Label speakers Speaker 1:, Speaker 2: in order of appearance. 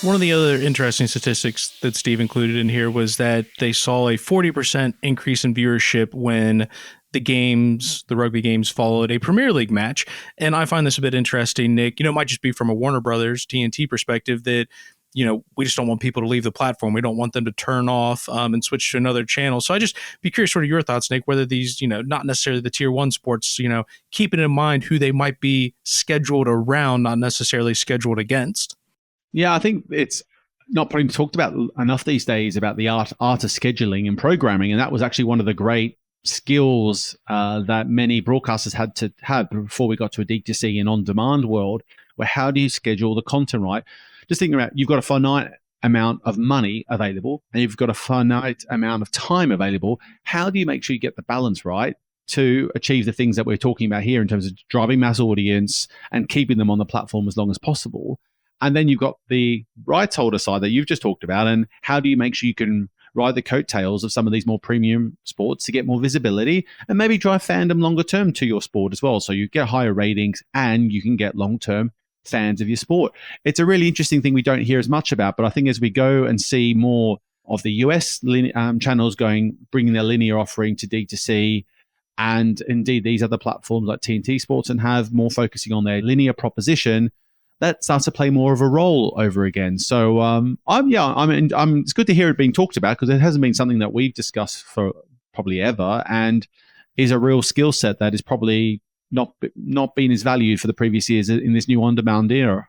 Speaker 1: One of the other interesting statistics that Steve included in here was that they saw a 40% increase in viewership when the rugby games followed a Premier League match. And I find this a bit interesting, Nick. It might just be from a Warner Brothers TNT perspective that, we just don't want people to leave the platform. We don't want them to turn off and switch to another channel. So I just be curious sort of your thoughts, Nick, whether these, not necessarily the tier one sports, keeping in mind who they might be scheduled around, not necessarily scheduled against.
Speaker 2: Yeah, I think it's not probably talked about enough these days about the art of scheduling and programming. And that was actually one of the great skills that many broadcasters had to have before we got to a D2C and on-demand world, where how do you schedule the content right? Just thinking about, you've got a finite amount of money available and you've got a finite amount of time available. How do you make sure you get the balance right to achieve the things that we're talking about here in terms of driving mass audience and keeping them on the platform as long as possible? And then you've got the rights holder side that you've just talked about, and how do you make sure you can ride the coattails of some of these more premium sports to get more visibility and maybe drive fandom longer term to your sport as well, so you get higher ratings and you can get long-term fans of your sport. It's a really interesting thing we don't hear as much about, but I think as we go and see more of the US channels bringing their linear offering to D2C, and indeed these other platforms like TNT Sports and have more focusing on their linear proposition, that starts to play more of a role over again. So it's good to hear it being talked about, because it hasn't been something that we've discussed for probably ever, and is a real skill set that is probably not been as valued for the previous years in this new on-demand era.